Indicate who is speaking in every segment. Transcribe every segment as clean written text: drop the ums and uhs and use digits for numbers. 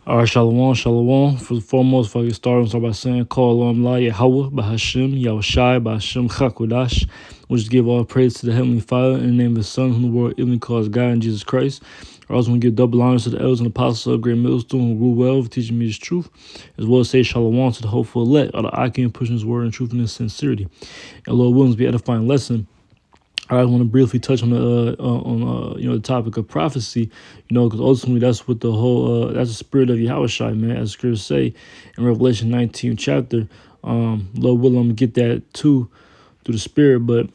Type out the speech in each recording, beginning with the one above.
Speaker 1: All right, shalom, shalom. For the foremost, if I get started, I'll start by saying, call on La Yahweh, Bahashim, Yahushai, Bahashim, Chakodash. We'll just give all praise to the Heavenly Father in the name of His Son, whom the world even calls God, and Jesus Christ. I also want to give double honors to the elders and apostles of Great Millstone who rule well for teaching me His truth, as well as say shalom to the hopeful elect, of the Akim pushing His word in truth and in sincerity. And Lord willing to be edifying lesson. I want to briefly touch on the topic of prophecy, because ultimately that's what the whole that's the spirit of Yahushua, man, as scriptures say in Revelation 19 chapter. Lord willing, I'm gonna get that too through the spirit, but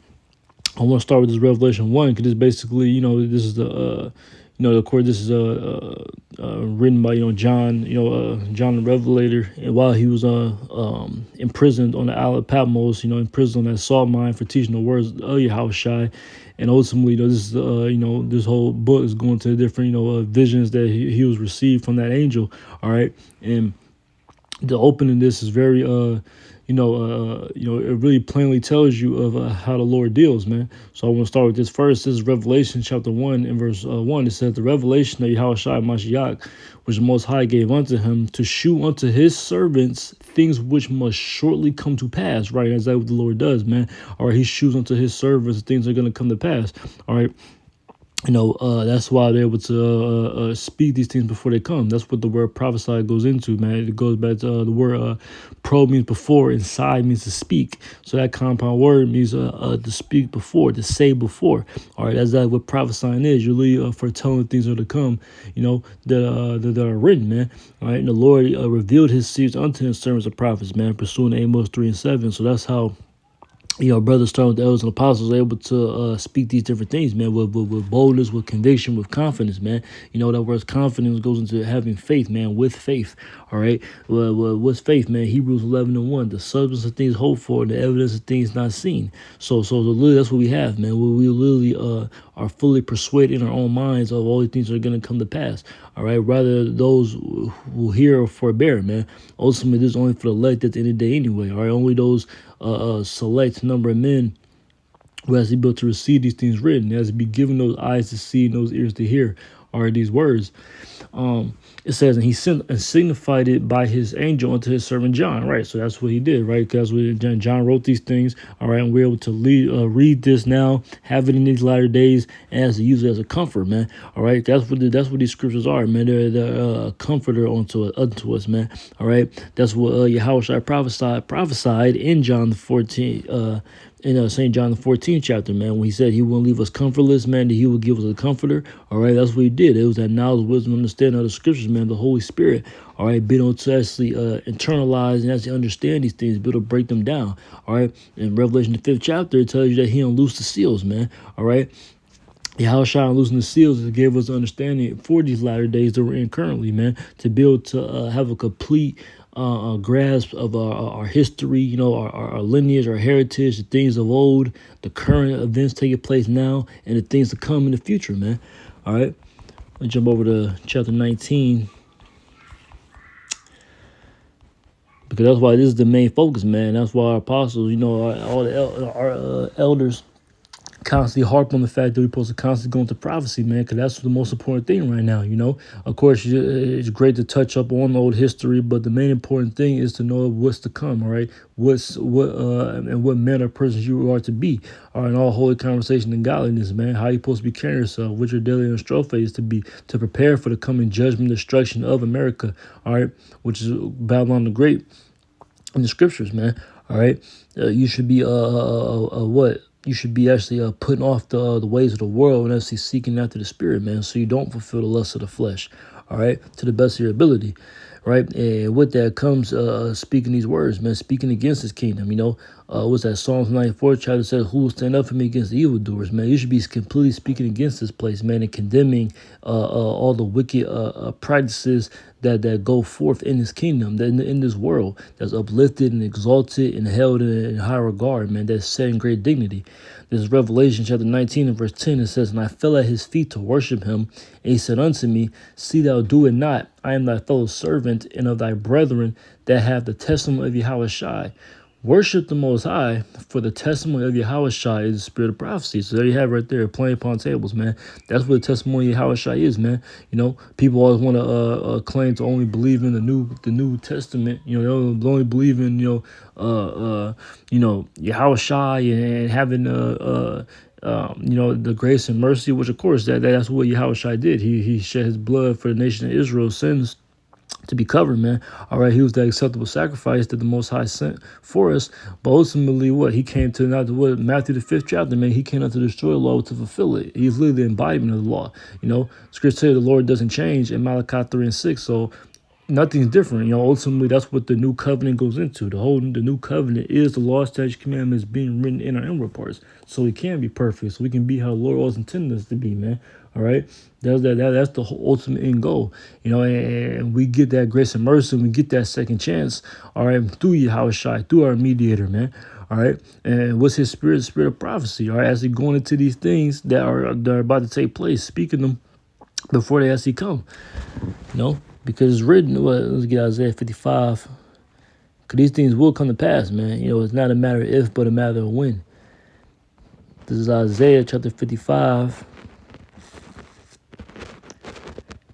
Speaker 1: I want to start with this Revelation 1 because it's basically, this is of course, this is written by John, John the Revelator, and while he was imprisoned on the Isle of Patmos, imprisoned on that salt mine for teaching the words of Yahushua, and ultimately, this is this whole book is going to different visions that he was received from that angel. All right, and the opening this is very it really plainly tells you of how the Lord deals, man. So I want to start with this first. This is Revelation chapter 1 and verse 1. It says, the revelation of Yahushua Mashiach, which the Most High gave unto him to shew unto his servants things which must shortly come to pass, right? As that what the Lord does, man. All right, he shews unto his servants things that are going to come to pass. All right. That's why they're able to speak these things before they come. That's what the word prophesy goes into, man. It goes back to the word pro means before, and side means to speak. So that compound word means to speak before, to say before. All right, that's what prophesying is. You're really foretelling things that are to come, that are written, man. All right, and the Lord revealed his secrets unto his servants and prophets, man, pursuing Amos 3 and 7. So that's how brothers starting with the elders and apostles are able to speak these different things, man, with boldness, with conviction, with confidence, man. That word confidence goes into having faith, man, with faith. All right. Well, what's faith, man? Hebrews 11 and 1, the substance of things hoped for, the evidence of things not seen. So literally that's what we have, man. We literally are fully persuaded in our own minds of all the things that are going to come to pass. All right. Rather, those who hear or forbear, man. Ultimately, this is only for the elect at the end of the day anyway. All right. Only those select number of men who has to be able to receive these things written. He has to be given those eyes to see and those ears to hear are these words. It says, and he sent and signified it by his angel unto his servant John. Right, so that's what he did, right? Because John wrote these things. All right, and we're able to read this now, have it in these latter days, and as to use it as a comfort, man. All right, that's what these scriptures are, man. They're a comforter unto us, man. All right, that's what Yahushua prophesied in John the 14. In St. John the 14th chapter, man, when he said he wouldn't leave us comfortless, man, that he would give us a comforter. All right, that's what he did. It was that knowledge, wisdom, understanding of the scriptures, man, the Holy Spirit. All right, being able to actually internalize and actually understand these things, be able to break them down. All right, in Revelation the 5th chapter, it tells you that he unloosed the seals, man. All right. Yahushua losing the seals gave us understanding for these latter days that we're in currently, man, to be able to have a complete grasp of our history, our lineage, our heritage, the things of old, the current events taking place now, and the things to come in the future, man. All right, let's jump over to chapter 19. Because that's why this is the main focus, man. That's why our apostles, all our elders constantly harp on the fact that we're supposed to constantly go into prophecy, man, because that's the most important thing right now, Of course, it's great to touch up on old history, but the main important thing is to know what's to come, all right? And what manner of person you are to be, all right? And all holy conversation and godliness, man. How you supposed to be carrying yourself, what your daily and strophe is to prepare for the coming judgment, destruction of America, all right? Which is Babylon the Great in the scriptures, man, all right? You should be, what? You should be actually putting off the ways of the world and actually seeking after the spirit, man, so you don't fulfill the lust of the flesh, all right, to the best of your ability, right? And with that comes speaking these words, man, speaking against his kingdom, what's that, Psalms 94 chapter says, who will stand up for me against the evildoers, man? You should be completely speaking against this place, man, and condemning all the wicked practices that go forth in his kingdom, that in this world, that's uplifted and exalted and held in high regard, man, that's set in great dignity. This is Revelation chapter 19 and verse 10. It says, and I fell at his feet to worship him. And he said unto me, see thou do it not. I am thy fellow servant and of thy brethren that have the testimony of Yahushua. Worship the Most High, for the testimony of Yahushua is the spirit of prophecy. So there you have it right there, playing upon tables, man. That's what the testimony of Yahushua is, man. You know, people always want to claim to only believe in the New Testament. You know, they only believe in Yahushua and having the grace and mercy, which of course that's what Yahushua did. He shed his blood for the nation of Israel's sins to be covered, man. All right, he was the acceptable sacrifice that the Most High sent for us. But ultimately, what he came to, not to what Matthew the 5th chapter, man, he came not to destroy the law, to fulfill it. He's literally the embodiment of the law. You know, Scripture says the Lord doesn't change in Malachi 3:6. So nothing's different. You know, ultimately, that's what the new covenant goes into. The new covenant is the law, statutes, commandments being written in our inward parts, so we can be perfect, so we can be how the Lord always intended us to be, man. All right, that's the whole ultimate end goal. You know, and we get that grace and mercy, and we get that second chance. All right, through Yahushua, through our mediator, man. All right, and what's his spirit? The spirit of prophecy. All right, as he going into these things that are about to take place, speaking them before they actually come. You know, because it's written. Well, let's get Isaiah 55. Because these things will come to pass, man. You know, it's not a matter of if, but a matter of when. This is Isaiah chapter 55.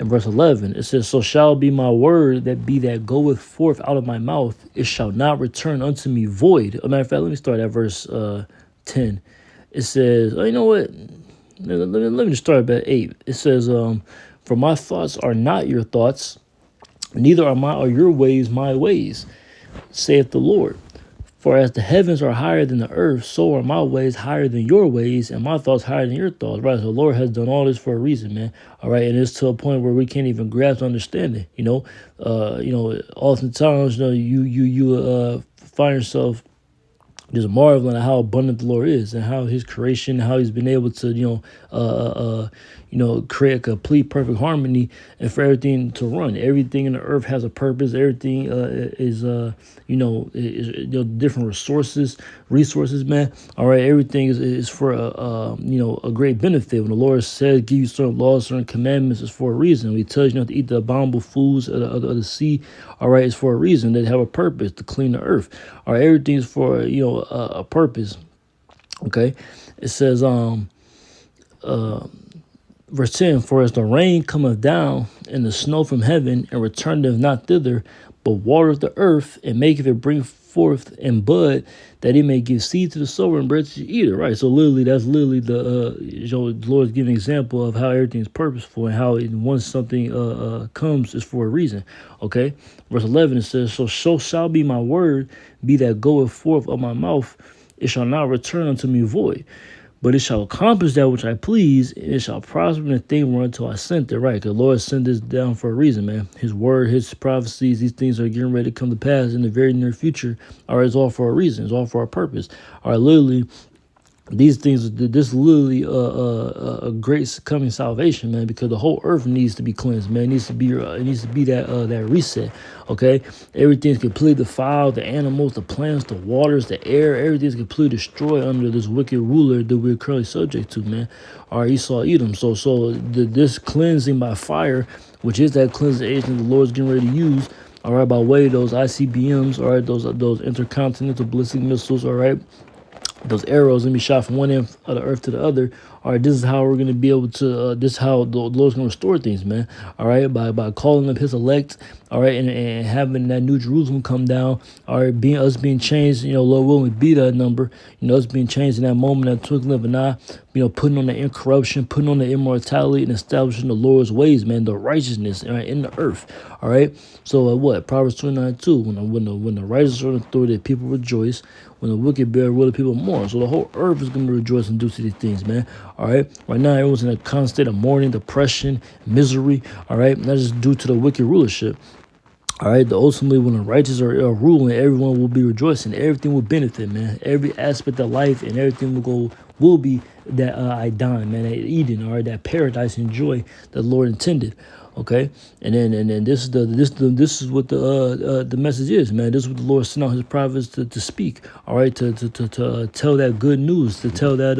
Speaker 1: In verse 11, it says, "So shall be my word that goeth forth out of my mouth. It shall not return unto me void." As a matter of fact, let me start at verse 10. It says, oh, you know what? Let me just start at 8. It says, "For my thoughts are not your thoughts, neither are your ways my ways, saith the Lord. For as the heavens are higher than the earth, so are my ways higher than your ways, and my thoughts higher than your thoughts." Right? So the Lord has done all this for a reason, man. All right, and it's to a point where we can't even grasp understanding. Oftentimes, you find yourself just marveling at how abundant the Lord is and how his creation, how he's been able to, create a complete, perfect harmony and for everything to run. Everything in the earth has a purpose. Everything is different resources, man. All right, everything is for a great benefit. When the Lord says, give you certain laws, certain commandments, it's for a reason. When he tells you not to eat the abominable foods of the sea, all right, it's for a reason. They have a purpose to clean the earth. All right, everything is for a purpose. Okay, it says verse 10, "For as the rain cometh down and the snow from heaven, and returneth not thither, but watereth the earth, and maketh it bring forth and bud, that it may give seed to the sower and bread to the eater." Right. So literally, that's literally the Lord's giving an example of how everything is purposeful and how once something comes, is for a reason. Okay. Verse 11, it says, so shall be my word, be that goeth forth of my mouth. It shall not return unto me void, but it shall accomplish that which I please, and it shall prosper in the thing whereunto I sent it." Right, because the Lord sent this down for a reason, man. His word, his prophecies, these things are getting ready to come to pass in the very near future. All right, it's all for a reason. It's all for a purpose. All right, literally, these things, this literally a great coming salvation, man, because the whole earth needs to be cleansed, man. It needs to be that reset. Okay, everything's completely defiled. The animals, the plants, the waters, the air, everything's completely destroyed under this wicked ruler that we're currently subject to, man. All right, Esau, Edom. So this cleansing by fire, which is that cleansing agent the Lord's getting ready to use. All right, by way of those ICBMs. All right, those intercontinental ballistic missiles. All right. Those arrows gonna be shot from one end of the earth to the other. All right, this is how we're gonna be able to. This is how the Lord's gonna restore things, man. All right, by calling up His elect. All right, and having that New Jerusalem come down. All right, being changed. Lord willing, be that number. Us being changed in that moment, that twinkling of an eye. Putting on the incorruption, putting on the immortality, and establishing the Lord's ways, man. The righteousness, right, in the earth. All right. So what? Proverbs 29:2. When the righteous are in authority, people rejoice. When the wicked bear will, the people mourn. So the whole earth is going to rejoice and do to these things, man. All right. Right now, everyone's in a constant state of mourning, depression, misery. All right. And that's just due to the wicked rulership. All right. Ultimately, when the righteous are ruling, everyone will be rejoicing. Everything will benefit, man. Every aspect of life and everything will be that Idan, man, that Eden, all right, that paradise and joy that the Lord intended. Okay, and then this is what the message is, man. This is what the Lord sent out His prophets to speak. All right, to tell that good news, to tell that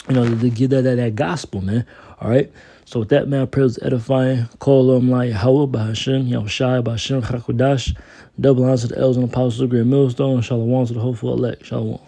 Speaker 1: to give that gospel, man. All right. So with that, man, I pray it was edifying. Call on Yahweh, Bahashim, Yahushai, Bahashim, Chakudash. Double honors to the elders and apostles of the Great Millstone. Shalom to the hopeful elect. Shalom.